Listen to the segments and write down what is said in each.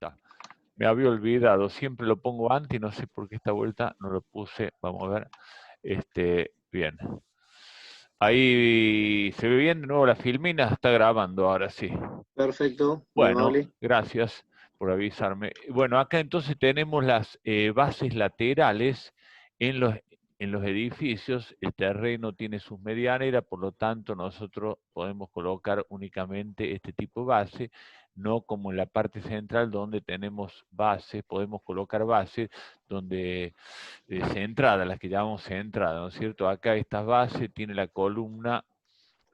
está. Me había olvidado, siempre lo pongo antes y no sé por qué esta vuelta no lo puse. Vamos a ver. Bien. Ahí se ve bien de nuevo la filmina, está grabando ahora sí. Perfecto, muy Bueno, amable. gracias por avisarme. Bueno, acá entonces tenemos las bases laterales en los edificios. El terreno tiene sus medianeras, por lo tanto nosotros podemos colocar únicamente este tipo de base, no como en la parte central donde tenemos bases, podemos colocar bases donde centradas, las que llamamos centradas, ¿no es cierto? Acá estas bases tiene la columna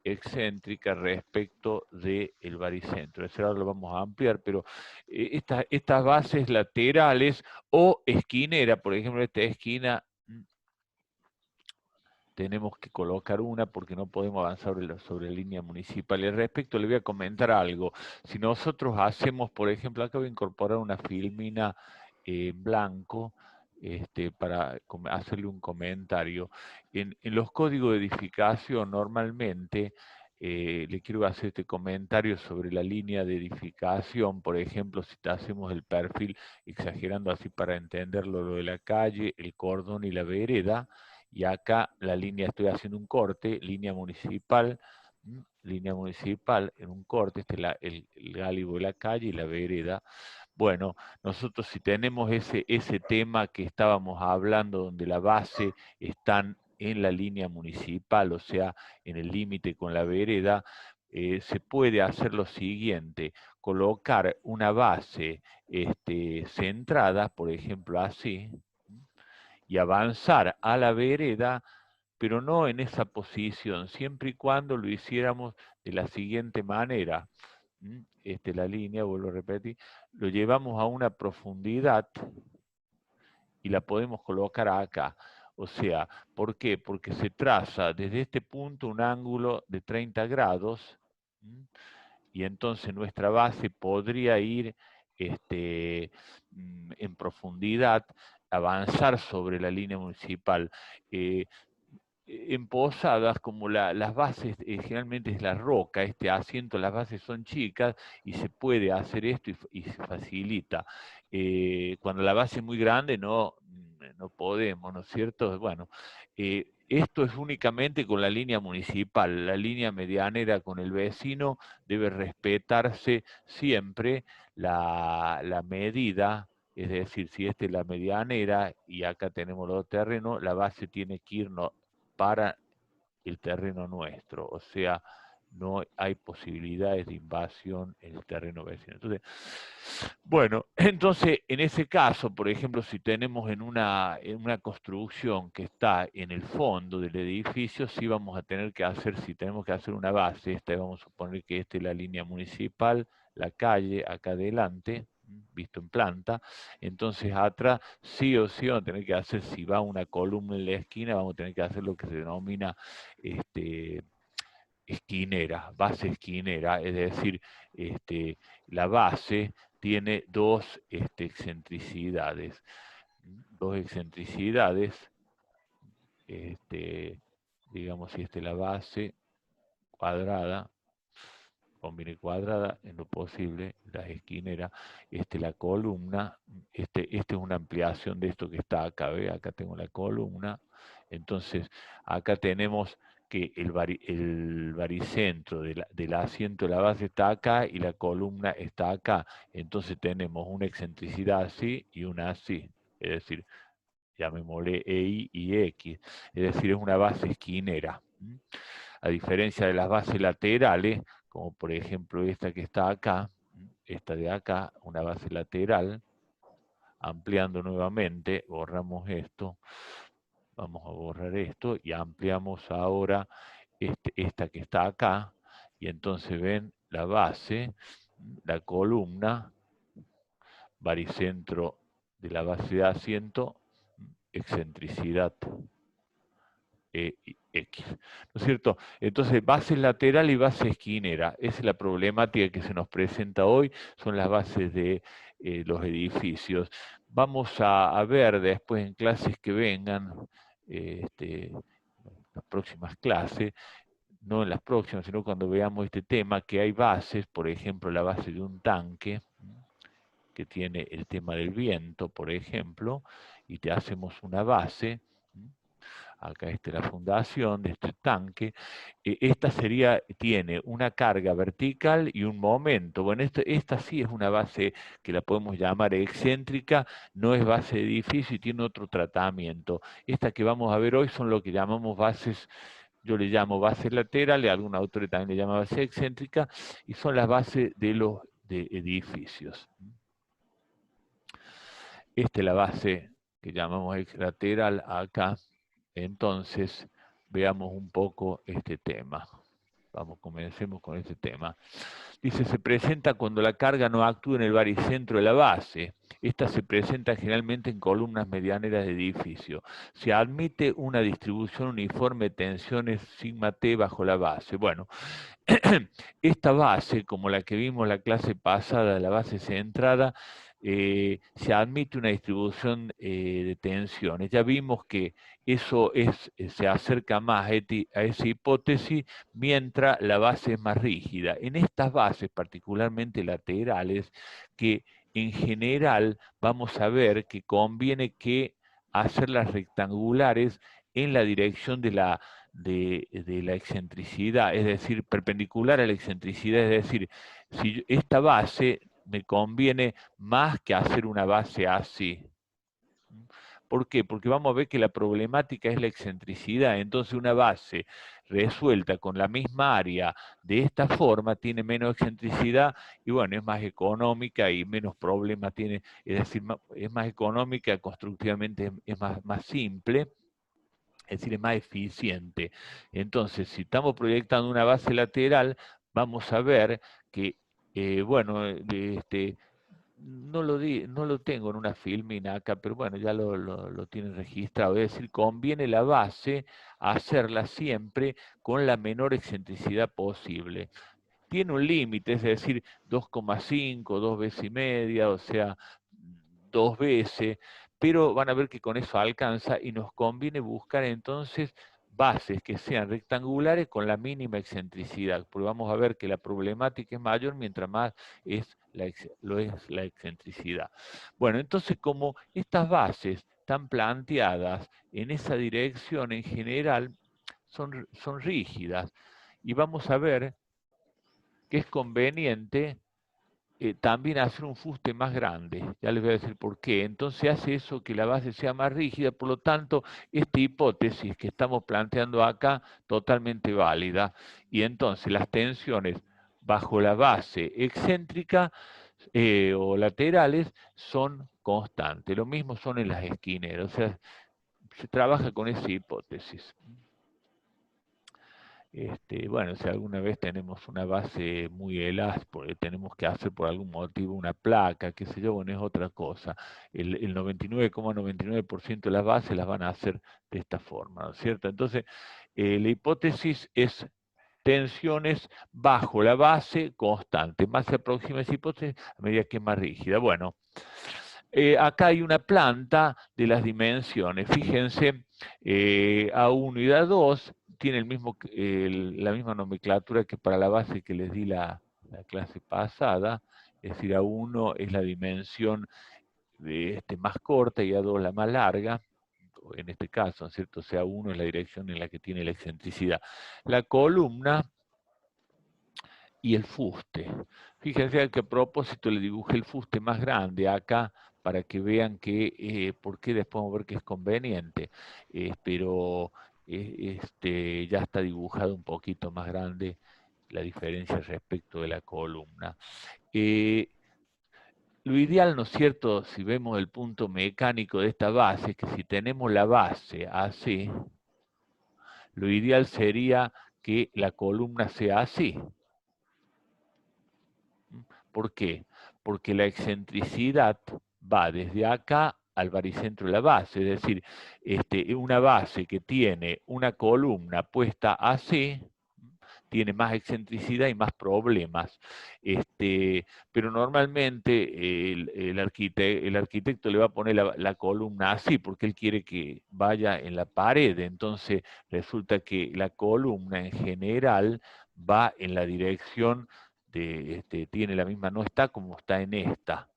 excéntrica respecto del baricentro. Eso ahora lo vamos a ampliar, pero estas bases laterales o esquinera, por ejemplo, esta esquina tenemos que colocar una porque no podemos avanzar sobre la línea municipal. Y al respecto le voy a comentar algo. Si nosotros hacemos, por ejemplo, acá voy a incorporar una filmina en blanco, para hacerle un comentario. En los códigos de edificación normalmente le quiero hacer este comentario sobre la línea de edificación. Por ejemplo, si hacemos el perfil exagerando así para entenderlo, lo de la calle, el cordón y la vereda, y acá la línea, estoy haciendo un corte, línea municipal en un corte, el gálibo de la calle y la vereda. Bueno, nosotros si tenemos ese tema que estábamos hablando, donde la base están en la línea municipal, o sea, en el límite con la vereda, se puede hacer lo siguiente: colocar una base centrada, por ejemplo, así, y avanzar a la vereda, pero no en esa posición, siempre y cuando lo hiciéramos de la siguiente manera. La línea, vuelvo a repetir, lo llevamos a una profundidad y la podemos colocar acá. O sea, ¿por qué? Porque se traza desde este punto un ángulo de 30 grados, y entonces nuestra base podría ir en profundidad, avanzar sobre la línea municipal. Eh, en Posadas, como las bases, generalmente es la roca, este asiento, las bases son chicas y se puede hacer esto y se facilita. Cuando la base es muy grande no podemos, ¿no es cierto? Bueno, esto es únicamente con la línea municipal. La línea medianera con el vecino debe respetarse siempre la medida. Es decir, si esta es la medianera y acá tenemos los terrenos, la base tiene que ir para el terreno nuestro, o sea, no hay posibilidades de invasión en el terreno vecino. Entonces, bueno, entonces en ese caso, por ejemplo, si tenemos en una construcción que está en el fondo del edificio, sí vamos a tener que hacer, si tenemos que hacer una base, vamos a suponer que esta es la línea municipal, la calle acá adelante, visto en planta, entonces atrás sí o sí vamos a tener que hacer, si va una columna en la esquina, vamos a tener que hacer lo que se denomina esquinera, base esquinera, es decir, la base tiene dos excentricidades, digamos, si esta es la base cuadrada, combine cuadrada en lo posible, las esquineras, la columna, es una ampliación de esto que está acá, ¿ve? Acá tengo la columna, entonces acá tenemos que el baricentro del asiento de la base está acá y la columna está acá, entonces tenemos una excentricidad así y una así, es decir, llamémosle EI y X, es decir, es una base esquinera. A diferencia de las bases laterales, como por ejemplo esta que está acá, esta de acá, una base lateral, ampliando nuevamente, borramos esto, vamos a borrar esto y ampliamos ahora esta que está acá, y entonces ven la base, la columna, baricentro de la base de asiento, excentricidad X, ¿no es cierto? Entonces, base lateral y base esquinera, esa es la problemática que se nos presenta hoy, son las bases de los edificios. Vamos a ver después en clases que vengan, las próximas clases, no en las próximas, sino cuando veamos este tema, que hay bases, por ejemplo, la base de un tanque, que tiene el tema del viento, por ejemplo, y te hacemos una base. Acá está la fundación de este tanque. Esta tiene una carga vertical y un momento. Bueno, esta sí es una base que la podemos llamar excéntrica, no es base de edificio y tiene otro tratamiento. Esta que vamos a ver hoy son lo que llamamos bases, yo le llamo bases laterales, algún autor también le llama base excéntrica, y son las bases de los edificios. Esta es la base que llamamos lateral acá. Entonces, veamos un poco este tema. Comencemos con este tema. Dice, se presenta cuando la carga no actúa en el baricentro de la base. Esta se presenta generalmente en columnas medianeras de edificio. Se admite una distribución uniforme de tensiones sigma T bajo la base. Bueno, esta base, como la que vimos la clase pasada, la base centrada, se admite una distribución de tensiones. Ya vimos que eso se acerca más a esa hipótesis mientras la base es más rígida. En estas bases, particularmente laterales, que en general vamos a ver que conviene que hacerlas rectangulares en la dirección de la excentricidad, es decir, perpendicular a la excentricidad, es decir, si esta base me conviene más que hacer una base así. ¿Por qué? Porque vamos a ver que la problemática es la excentricidad, entonces una base resuelta con la misma área de esta forma tiene menos excentricidad y bueno, es más económica y menos problemas tiene, es decir, es más económica, constructivamente es más simple. Es decir, es más eficiente. Entonces, si estamos proyectando una base lateral, vamos a ver que, bueno, no lo tengo en una filmina acá, pero bueno, ya lo tienen registrado. Es decir, conviene la base hacerla siempre con la menor excentricidad posible. Tiene un límite, es decir, 2,5, 2,5 veces, o sea, 2 veces, pero van a ver que con eso alcanza y nos conviene buscar entonces bases que sean rectangulares con la mínima excentricidad, porque vamos a ver que la problemática es mayor mientras más lo es la excentricidad. Bueno, entonces como estas bases están planteadas en esa dirección en general, son rígidas y vamos a ver que es conveniente también hacer un fuste más grande. Ya les voy a decir por qué. Entonces hace eso que la base sea más rígida, por lo tanto, esta hipótesis que estamos planteando acá, totalmente válida. Y entonces las tensiones bajo la base excéntrica o laterales son constantes. Lo mismo son en las esquineras. O sea, se trabaja con esa hipótesis. Bueno, si alguna vez tenemos una base muy elástica, porque tenemos que hacer por algún motivo una placa, qué sé yo, bueno, es otra cosa. El 99,99% de las bases las van a hacer de esta forma, ¿no es cierto? Entonces, la hipótesis es tensiones bajo la base constante. Más se aproxima esa hipótesis a medida que es más rígida. Bueno, acá hay una planta de las dimensiones. Fíjense, A1 y A2 tiene la misma nomenclatura que para la base que les di la clase pasada. Es decir, A1 es la dimensión más corta y A2 la más larga. En este caso, ¿no es cierto? O sea, A1 es la dirección en la que tiene la excentricidad. La columna y el fuste. Fíjense que a propósito le dibujé el fuste más grande acá para que vean que, por qué después vamos a ver que es conveniente, pero ya está dibujado un poquito más grande la diferencia respecto de la columna. Lo ideal, ¿no es cierto?, si vemos el punto mecánico de esta base, es que si tenemos la base así, lo ideal sería que la columna sea así. ¿Por qué? Porque la excentricidad va desde acá al baricentro de la base, es decir, una base que tiene una columna puesta así, tiene más excentricidad y más problemas. Pero normalmente el arquitecto le va a poner la columna así porque él quiere que vaya en la pared. Entonces resulta que la columna en general va en la dirección tiene la misma, no está como está en esta.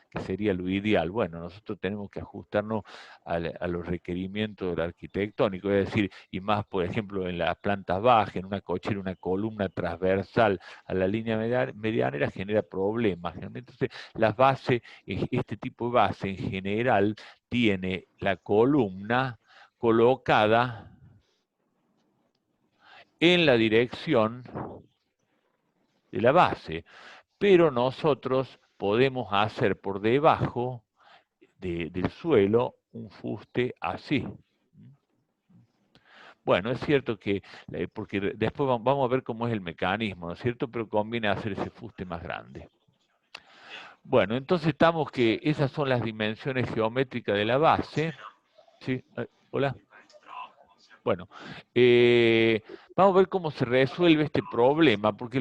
que sería lo ideal. Bueno, nosotros tenemos que ajustarnos a los requerimientos del arquitectónico, es decir, y más, por ejemplo, en las plantas bajas, en una cochera, una columna transversal a la línea medianera genera problemas. Entonces, las bases, este tipo de base en general, tiene la columna colocada en la dirección de la base, pero nosotros podemos hacer por debajo del suelo un fuste así. Bueno, es cierto que, porque después vamos a ver cómo es el mecanismo, ¿no es cierto? Pero conviene hacer ese fuste más grande. Bueno, entonces estamos que esas son las dimensiones geométricas de la base. ¿Sí? Hola. Bueno, vamos a ver cómo se resuelve este problema, porque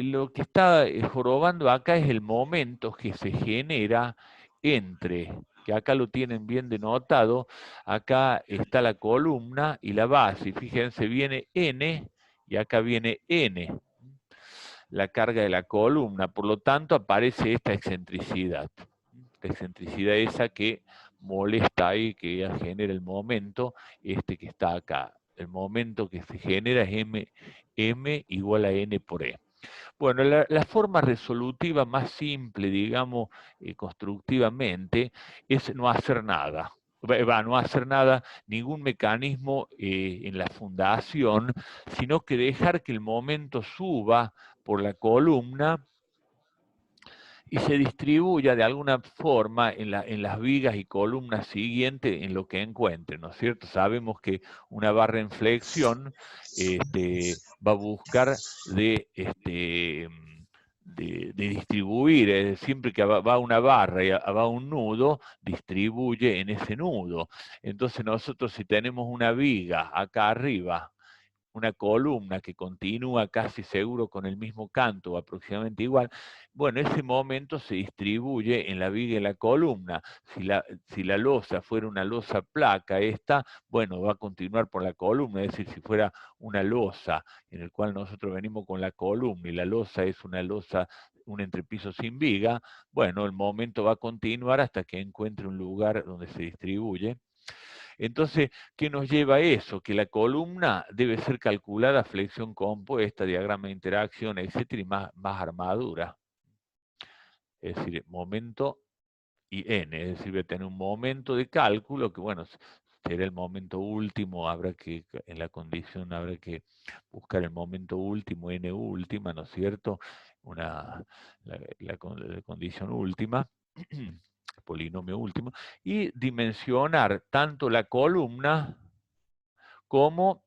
lo que está jorobando acá es el momento que se genera entre, que acá lo tienen bien denotado, acá está la columna y la base, y fíjense, viene N y acá viene N, la carga de la columna, por lo tanto aparece esta excentricidad. La excentricidad esa que molesta ahí, que genera el momento, que está acá. El momento que se genera es m igual a n por e. Bueno, la forma resolutiva más simple, digamos, constructivamente, es no hacer nada. No hacer nada, ningún mecanismo en la fundación, sino que dejar que el momento suba por la columna y se distribuya de alguna forma en las vigas y columnas siguientes en lo que encuentre, ¿no es cierto? Sabemos que una barra en flexión va a buscar de distribuir, siempre que va una barra y va un nudo, distribuye en ese nudo. Entonces nosotros si tenemos una viga acá arriba, una columna que continúa casi seguro con el mismo canto, aproximadamente igual, bueno, ese momento se distribuye en la viga y en la columna. Si la losa fuera una losa placa esta, bueno, va a continuar por la columna, es decir, si fuera una losa en el cual nosotros venimos con la columna y la losa es una losa, un entrepiso sin viga, bueno, el momento va a continuar hasta que encuentre un lugar donde se distribuye. Entonces, ¿qué nos lleva a eso? Que la columna debe ser calculada flexión compuesta, diagrama de interacción, etcétera, y más armadura. Es decir, momento y n, es decir, voy a tener un momento de cálculo que, bueno, será el momento último, en la condición habrá que buscar el momento último, n última, ¿no es cierto? La condición última, polinomio último, y dimensionar tanto la columna como,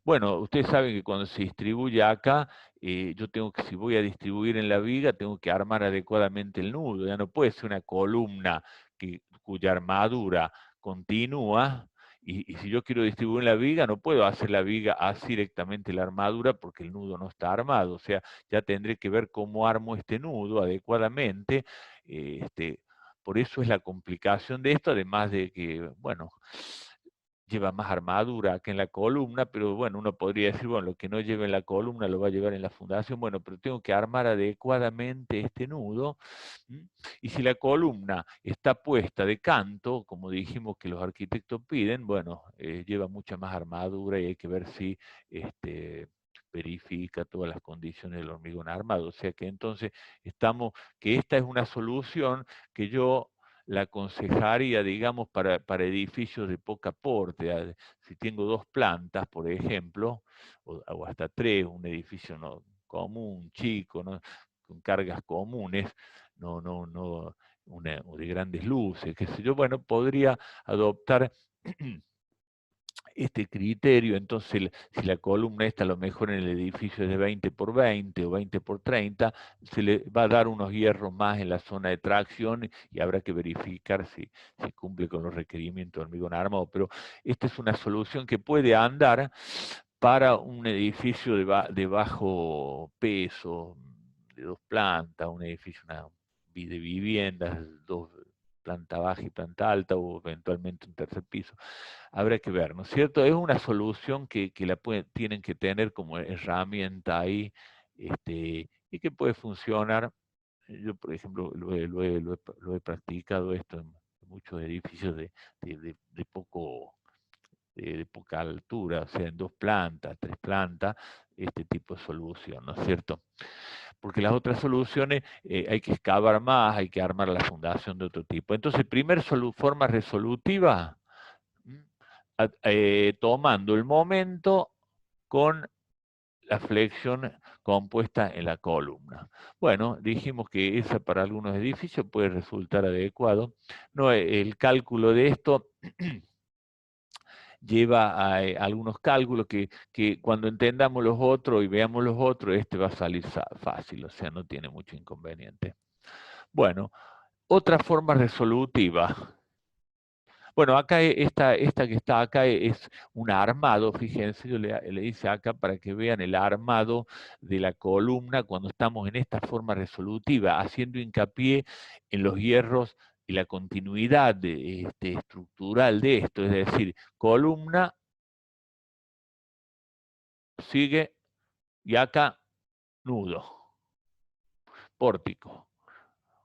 bueno, ustedes saben que cuando se distribuye acá, yo tengo que, si voy a distribuir en la viga, tengo que armar adecuadamente el nudo, ya no puede ser una columna cuya armadura continúa, y si yo quiero distribuir en la viga, no puedo hacer la viga así directamente la armadura porque el nudo no está armado, o sea, ya tendré que ver cómo armo este nudo adecuadamente, por eso es la complicación de esto, además de que, bueno, lleva más armadura que en la columna, pero bueno, uno podría decir, bueno, lo que no lleve en la columna lo va a llevar en la fundación, bueno, pero tengo que armar adecuadamente este nudo, y si la columna está puesta de canto, como dijimos que los arquitectos piden, bueno, lleva mucha más armadura y hay que ver si verifica todas las condiciones del hormigón armado, o sea que entonces que esta es una solución que yo la aconsejaría, digamos, para edificios de poca aporte. Si tengo 2 plantas, por ejemplo, o hasta 3, un edificio común, chico, ¿no? Con cargas comunes, no de grandes luces, qué sé yo, bueno, podría adoptar este criterio. Entonces, si la columna esta a lo mejor en el edificio es de 20 por 20 o 20 por 30, se le va a dar unos hierros más en la zona de tracción y habrá que verificar si cumple con los requerimientos de hormigón armado. Pero esta es una solución que puede andar para un edificio de bajo peso, de 2 plantas, un edificio de viviendas, 2 planta baja y planta alta, o eventualmente un tercer piso. Habrá que ver, ¿no es cierto? Es una solución que tienen que tener como herramienta ahí, y que puede funcionar yo, por ejemplo, lo he practicado esto en muchos edificios de poco, de poca altura, o sea, en 2 plantas, 3 plantas, este tipo de solución, ¿no es cierto? Porque las otras soluciones hay que excavar más, hay que armar la fundación de otro tipo. Entonces, forma resolutiva, tomando el momento con la flexión compuesta en la columna. Bueno, dijimos que esa para algunos edificios puede resultar adecuado. No, el cálculo de esto lleva a algunos cálculos que cuando entendamos los otros y veamos los otros, este va a salir fácil, o sea, no tiene mucho inconveniente. Bueno, otra forma resolutiva. Bueno, acá esta que está acá es un armado, fíjense, yo le hice acá para que vean el armado de la columna cuando estamos en esta forma resolutiva, haciendo hincapié en los hierros y la continuidad estructural de esto, es decir, columna sigue y acá nudo, pórtico.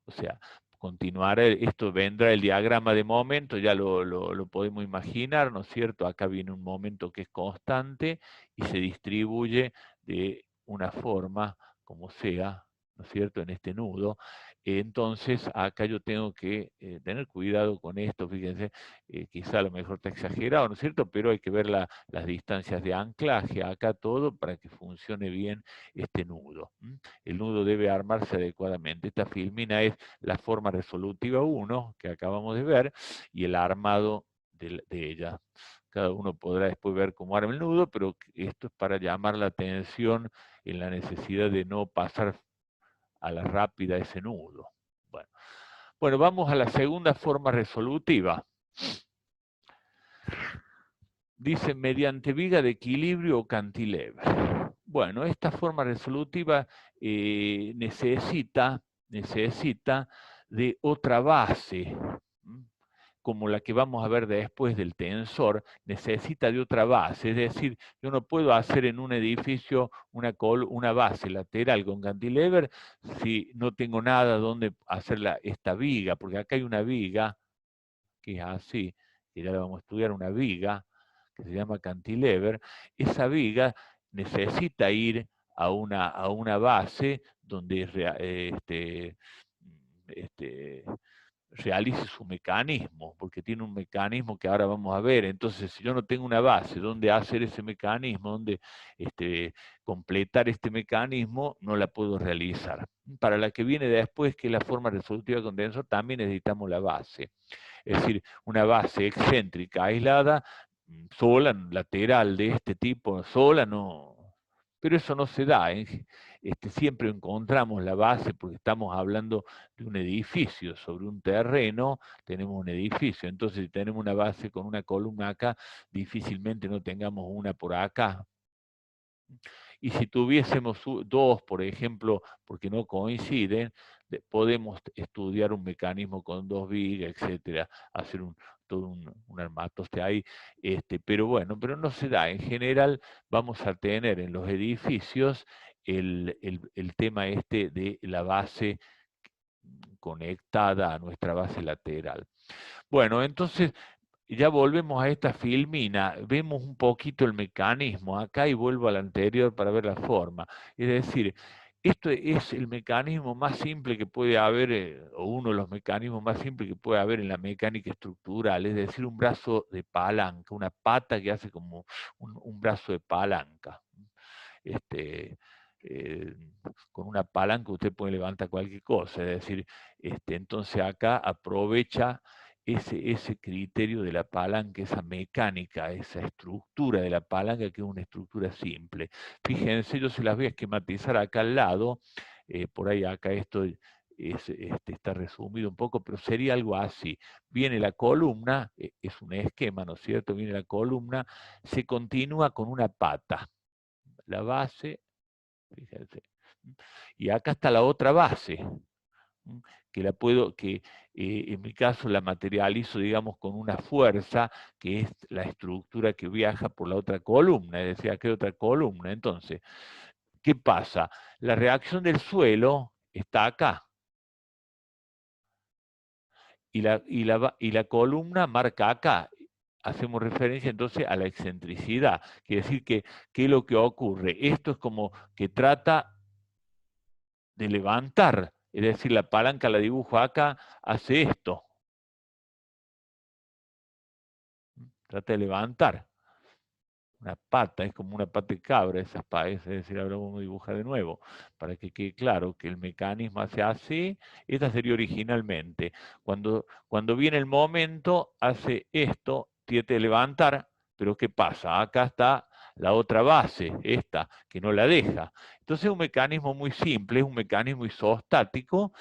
O sea, continuará, esto vendrá el diagrama de momento, ya lo podemos imaginar, ¿no es cierto? Acá viene un momento que es constante y se distribuye de una forma, como sea, ¿no es cierto?, en este nudo. Entonces, acá yo tengo que tener cuidado con esto, fíjense, quizá a lo mejor está exagerado, ¿no es cierto?, pero hay que ver las distancias de anclaje, acá todo, para que funcione bien este nudo. El nudo debe armarse adecuadamente. Esta filmina es la forma resolutiva 1 que acabamos de ver y el armado de ella. Cada uno podrá después ver cómo arma el nudo, pero esto es para llamar la atención en la necesidad de no pasar a la rápida ese nudo. Bueno, vamos a la segunda forma resolutiva. Dice, mediante viga de equilibrio o cantilever. Bueno, esta forma resolutiva necesita de otra base, como la que vamos a ver después del tensor, necesita de otra base, es decir, yo no puedo hacer en un edificio una base lateral con cantilever si no tengo nada donde hacer esta viga, porque acá hay una viga, que es así, que ya la vamos a estudiar, una viga, que se llama cantilever, esa viga necesita ir a una base donde realice su mecanismo, porque tiene un mecanismo que ahora vamos a ver. Entonces, si yo no tengo una base donde hacer ese mecanismo, donde completar este mecanismo, no la puedo realizar. Para la que viene después, que es la forma resolutiva de condensador, también necesitamos la base. Es decir, una base excéntrica aislada, sola, lateral de este tipo, sola no. Pero eso no se da. Siempre encontramos la base porque estamos hablando de un edificio. Sobre un terreno tenemos un edificio. Entonces, si tenemos una base con una columna acá, difícilmente no tengamos una por acá. Y si tuviésemos dos, por ejemplo, porque no coinciden, podemos estudiar un mecanismo con dos vigas, etcétera, hacer todo un armatoste ahí, pero bueno, pero no se da. En general vamos a tener en los edificios el tema de la base conectada a nuestra base lateral. Bueno, entonces ya volvemos a esta filmina, vemos un poquito el mecanismo acá y vuelvo al anterior para ver la forma. Es decir, esto es el mecanismo más simple que puede haber, o uno de los mecanismos más simples que puede haber en la mecánica estructural, es decir, un brazo de palanca, una pata que hace como un brazo de palanca. Eh, con una palanca usted puede levantar cualquier cosa, es decir, entonces acá aprovecha ese criterio de la palanca, esa mecánica, esa estructura de la palanca, que es una estructura simple. Fíjense, yo se las voy a esquematizar acá al lado, por ahí acá esto está resumido un poco, pero sería algo así. Viene la columna, es un esquema, ¿no es cierto? Viene la columna, se continúa con una pata, la base, fíjense, y acá está la otra base, que en mi caso la materializo, digamos, con una fuerza que es la estructura que viaja por la otra columna, es decir, aquí hay otra columna. Entonces, ¿qué pasa? La reacción del suelo está acá, y la columna marca acá. Hacemos referencia entonces a la excentricidad. Quiere decir que, ¿qué es lo que ocurre? Esto es como que trata de levantar. Es decir, la palanca la dibujo acá, hace esto. Trata de levantar. Una pata, es como una pata de cabra, esas es decir, ahora vamos a dibujar de nuevo, para que quede claro que el mecanismo hace así, esta sería originalmente. Cuando viene el momento, hace esto, tiene que levantar, pero ¿qué pasa? Acá está la otra base, esta, que no la deja. Entonces es un mecanismo muy simple, es un mecanismo isostático,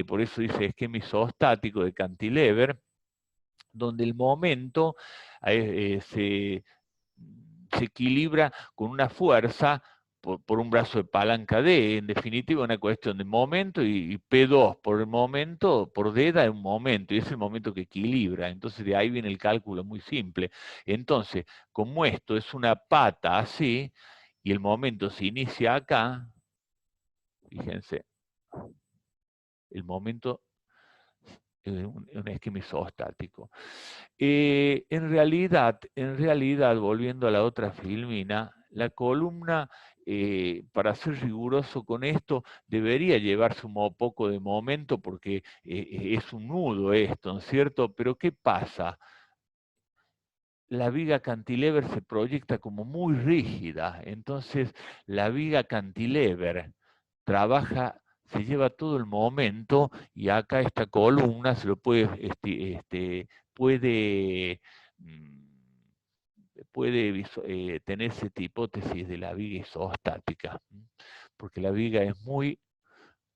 por eso dice esquema isostático de cantilever, donde el momento se equilibra con una fuerza por un brazo de palanca D, en definitiva una cuestión de momento y P2 por el momento, por D da un momento, y es el momento que equilibra, entonces de ahí viene el cálculo muy simple. Entonces, como esto es una pata así, y el momento se inicia acá, fíjense, el momento es un esquema isostático. En realidad, volviendo a la otra filmina, la columna, para ser riguroso con esto, debería llevarse un poco de momento porque es un nudo esto, ¿no es cierto? Pero ¿qué pasa? La viga cantilever se proyecta como muy rígida, entonces la viga cantilever trabaja, se lleva todo el momento y acá esta columna se lo puede, mm, puede tener esta hipótesis de la viga isostática, porque la viga es muy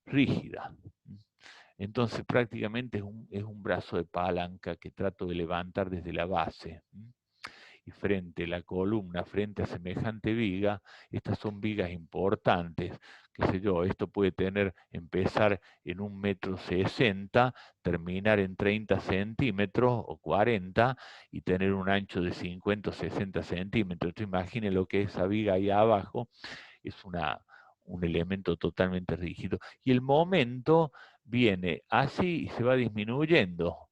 rígida. Entonces prácticamente es un brazo de palanca que trato de levantar desde la base. Y frente a la columna, frente a semejante viga, estas son vigas importantes, qué sé yo, esto puede empezar en 1,60 m, terminar en 30 centímetros o 40 y tener un ancho de 50 o 60 centímetros. Entonces imagine lo que es esa viga ahí abajo, es un elemento totalmente rígido. Y el momento viene así y se va disminuyendo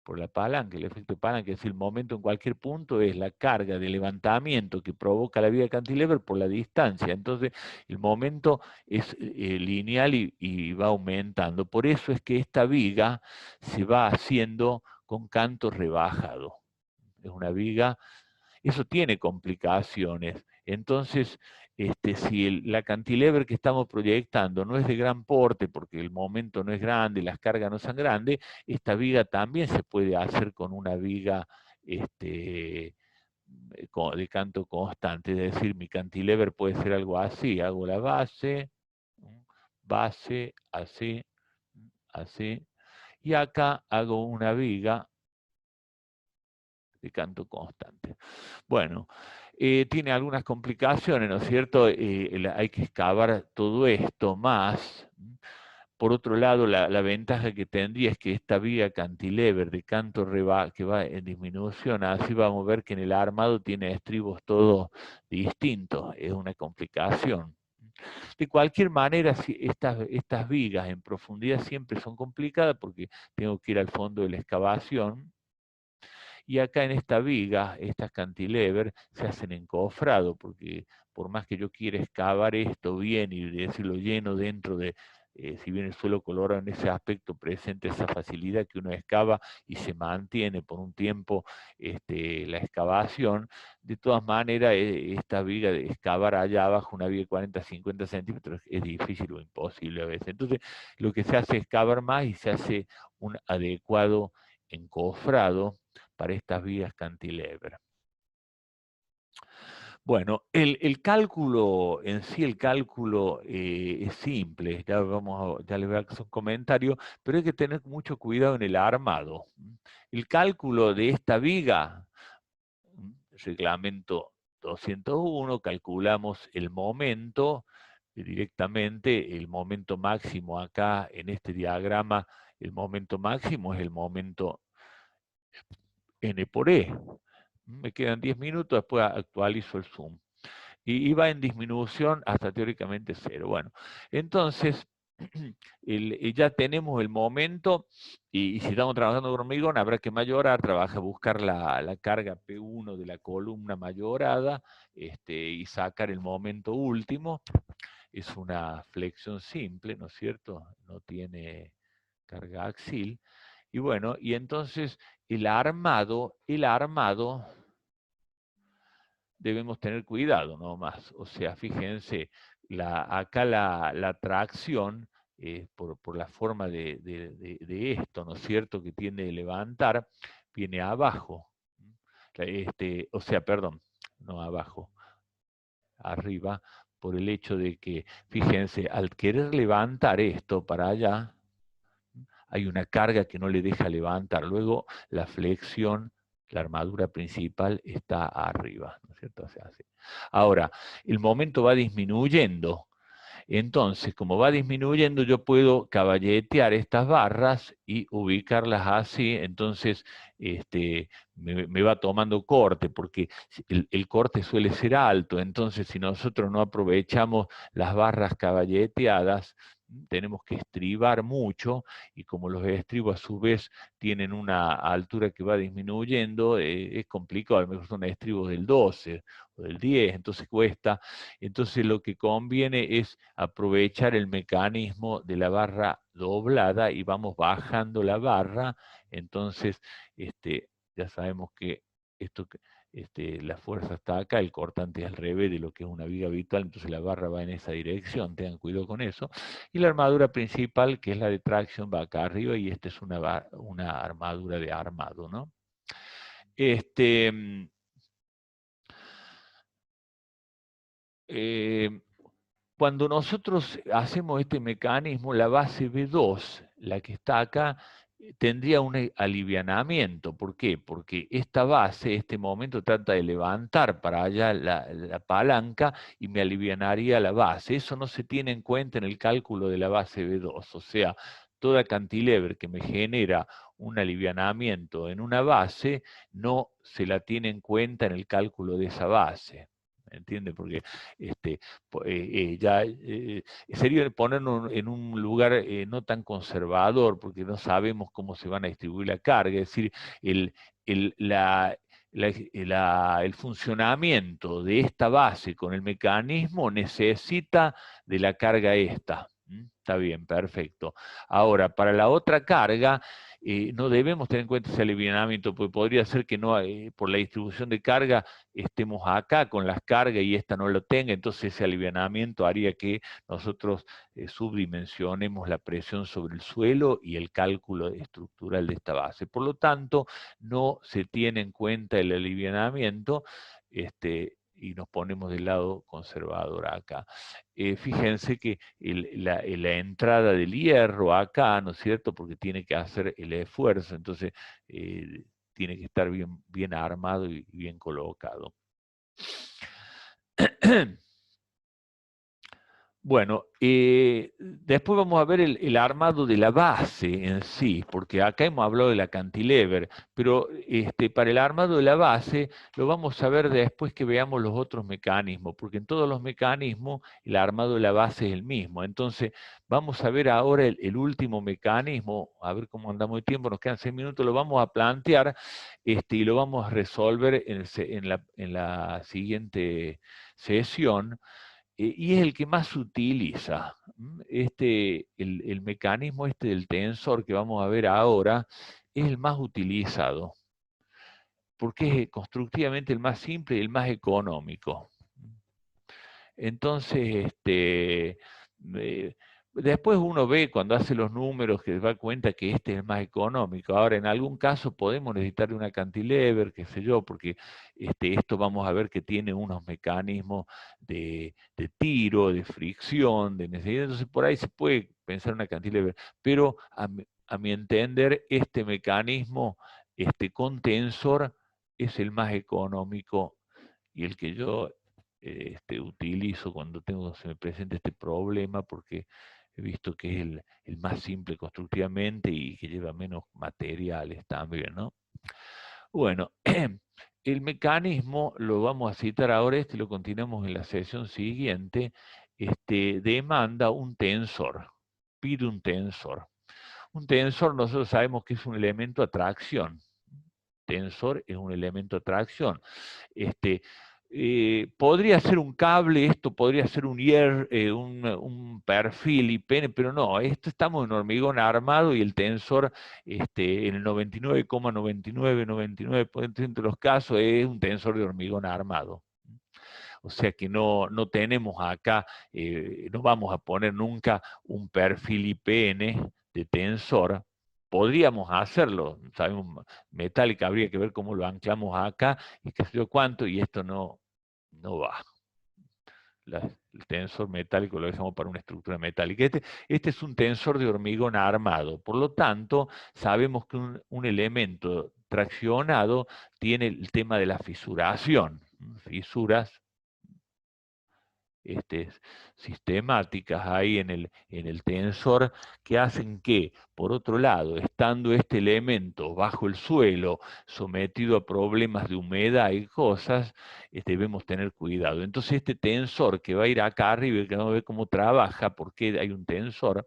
por la palanca, el efecto de palanca, es decir, el momento en cualquier punto es la carga de levantamiento que provoca la viga de cantilever por la distancia. Entonces, el momento es lineal y va aumentando. Por eso es que esta viga se va haciendo con canto rebajado. Es una viga, eso tiene complicaciones. Entonces, si la cantilever que estamos proyectando no es de gran porte, porque el momento no es grande, las cargas no son grandes, esta viga también se puede hacer con una viga de canto constante. Es decir, mi cantilever puede ser algo así, hago la base, así, así, y acá hago una viga de canto constante. Bueno, tiene algunas complicaciones, ¿no es cierto? Hay que excavar todo esto más. Por otro lado, la ventaja que tendría es que esta viga cantilever de canto que va en disminución, así vamos a ver que en el armado tiene estribos todos distintos, es una complicación. De cualquier manera, estas vigas en profundidad siempre son complicadas porque tengo que ir al fondo de la excavación. Y acá en esta viga, estas cantilever, se hacen encofrado, porque por más que yo quiera excavar esto bien y decirlo lleno dentro de, si bien el suelo colorado en ese aspecto presenta esa facilidad que uno excava y se mantiene por un tiempo la excavación, de todas maneras esta viga de excavar allá abajo, una viga de 40, 50 centímetros, es difícil o imposible a veces. Entonces lo que se hace es excavar más y se hace un adecuado encofrado para estas vigas cantilever. Bueno, el cálculo en sí, el cálculo es simple, ya les voy a hacer un comentario, pero hay que tener mucho cuidado en el armado. El cálculo de esta viga, reglamento 201, calculamos el momento, directamente el momento máximo acá en este diagrama, el momento máximo es el momento N por E. Me quedan 10 minutos, después actualizo el Zoom. Y va en disminución hasta teóricamente 0. Bueno, entonces, ya tenemos el momento, y si estamos trabajando con hormigón, habrá que mayorar, buscar la carga P1 de la columna mayorada, y sacar el momento último. Es una flexión simple, ¿no es cierto? No tiene carga axil. Y bueno, y entonces el armado debemos tener cuidado nomás. O sea, fíjense, acá la tracción, por la forma de esto, ¿no es cierto?, que tiene de levantar, viene abajo. O sea, perdón, no abajo, arriba, por el hecho de que, fíjense, al querer levantar esto para allá, hay una carga que no le deja levantar. Luego la flexión, la armadura principal está arriba, ¿no es cierto? O sea, así. Ahora, el momento va disminuyendo. Entonces, como va disminuyendo, yo puedo caballetear estas barras y ubicarlas así. Entonces, me va tomando corte, porque el corte suele ser alto. Entonces, si nosotros no aprovechamos las barras caballeteadas, tenemos que estribar mucho, y como los estribos a su vez tienen una altura que va disminuyendo, es complicado. A lo mejor son estribos del 12 o del 10, entonces cuesta. Entonces lo que conviene es aprovechar el mecanismo de la barra doblada, y vamos bajando la barra. Entonces, ya sabemos que esto, la fuerza está acá, el cortante es al revés de lo que es una viga habitual, entonces la barra va en esa dirección, tengan cuidado con eso. Y la armadura principal, que es la de tracción, va acá arriba, y esta es una armadura de armado, ¿no? Cuando nosotros hacemos este mecanismo, la base B2, la que está acá, tendría un alivianamiento. ¿Por qué? Porque esta base, este momento, trata de levantar para allá la palanca, y me alivianaría la base. Eso no se tiene en cuenta en el cálculo de la base B2. O sea, toda cantilever que me genera un alivianamiento en una base, no se la tiene en cuenta en el cálculo de esa base. ¿Me entiende? Porque ya sería ponernos en un lugar no tan conservador, porque no sabemos cómo se van a distribuir la carga. Es decir, el, el, la, el funcionamiento de esta base con el mecanismo necesita de la carga esta. Está bien, perfecto. Ahora, para la otra carga, no debemos tener en cuenta ese alivianamiento, porque podría ser que no, por la distribución de carga, estemos acá con las cargas y esta no lo tenga. Entonces ese alivianamiento haría que nosotros subdimensionemos la presión sobre el suelo y el cálculo estructural de esta base. Por lo tanto, no se tiene en cuenta el alivianamiento, y nos ponemos del lado conservador acá. Fíjense que la entrada del hierro acá, ¿no es cierto?, porque tiene que hacer el esfuerzo, entonces tiene que estar bien armado y bien colocado. Bueno, después vamos a ver el armado de la base en sí, porque acá hemos hablado de la cantilever, pero para el armado de la base lo vamos a ver después que veamos los otros mecanismos, porque en todos los mecanismos el armado de la base es el mismo. Entonces vamos a ver ahora el último mecanismo, a ver cómo andamos de tiempo, nos quedan 6 minutos, lo vamos a plantear, y lo vamos a resolver en la siguiente sesión. Y es el que más se utiliza. El mecanismo del tensor que vamos a ver ahora es el más utilizado, porque es constructivamente el más simple y el más económico. Entonces, después uno ve cuando hace los números que se da cuenta que este es el más económico. Ahora, en algún caso podemos necesitar una cantilever, qué sé yo, porque esto vamos a ver que tiene unos mecanismos de tiro, de fricción, de necesidad. Entonces, por ahí se puede pensar una cantilever, pero a mi entender, este mecanismo, con tensor, es el más económico y el que yo utilizo cuando se me presenta este problema, porque he visto que es el más simple constructivamente y que lleva menos materiales también, ¿no? Bueno, el mecanismo lo vamos a citar ahora, lo continuamos en la sesión siguiente, demanda un tensor. pide un tensor. Un tensor nosotros sabemos que es un elemento de atracción. Tensor es un elemento de atracción. Podría ser un cable, esto podría ser un perfil IPN, pero no, esto estamos en hormigón armado y el tensor en el 99,9999% de los casos es un tensor de hormigón armado. O sea que no tenemos acá, no vamos a poner nunca un perfil IPN de tensor. Podríamos hacerlo, sabemos, metálica, habría que ver cómo lo anclamos acá y qué sé yo cuánto, y esto no va. El tensor metálico lo dejamos para una estructura metálica. Este es un tensor de hormigón armado, por lo tanto, sabemos que un elemento traccionado tiene el tema de la fisuración, fisuras sistemáticas ahí en el tensor que hacen que, por otro lado, estando este elemento bajo el suelo, sometido a problemas de humedad y cosas, debemos tener cuidado. Entonces este tensor que va a ir acá arriba, que vamos a ver cómo trabaja, porque hay un tensor,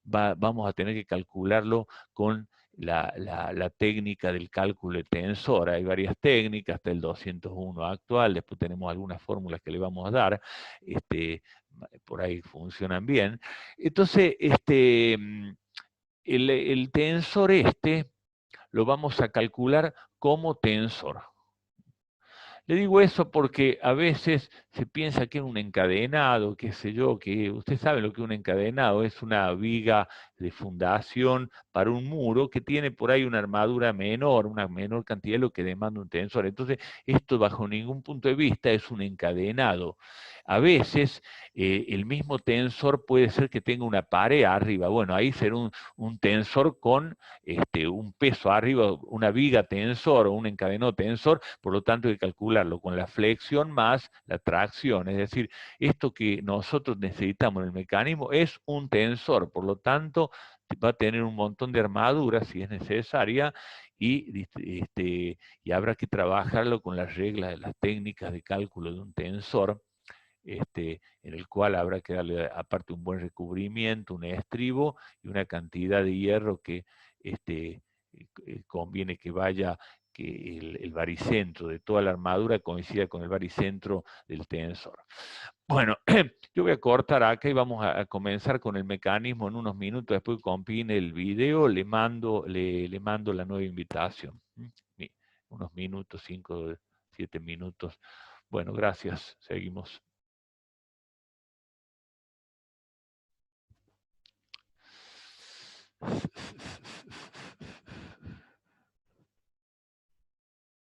vamos a tener que calcularlo con la técnica del cálculo de tensor. Hay varias técnicas, hasta el 201 actual, después tenemos algunas fórmulas que le vamos a dar, por ahí funcionan bien. Entonces, el tensor lo vamos a calcular como tensor. Le digo eso porque a veces se piensa que es un encadenado, qué sé yo, que usted sabe lo que es un encadenado, es una viga de fundación para un muro que tiene por ahí una armadura menor, una menor cantidad de lo que demanda un tensor. Entonces, esto bajo ningún punto de vista es un encadenado. A veces el mismo tensor puede ser que tenga una pared arriba. Bueno, ahí será un tensor con un peso arriba, una viga tensor o un encadenado tensor, por lo tanto hay que calcularlo con la flexión más la tracción. Es decir, esto que nosotros necesitamos en el mecanismo es un tensor, por lo tanto va a tener un montón de armaduras si es necesaria y habrá que trabajarlo con las reglas de las técnicas de cálculo de un tensor. En el cual habrá que darle aparte un buen recubrimiento, un estribo y una cantidad de hierro que conviene que vaya, que el baricentro de toda la armadura coincida con el baricentro del tensor. Bueno, yo voy a cortar acá y vamos a comenzar con el mecanismo en unos minutos. Después que compine el video, le mando la nueva invitación. Unos minutos, 5, 7 minutos. Bueno, gracias. Seguimos.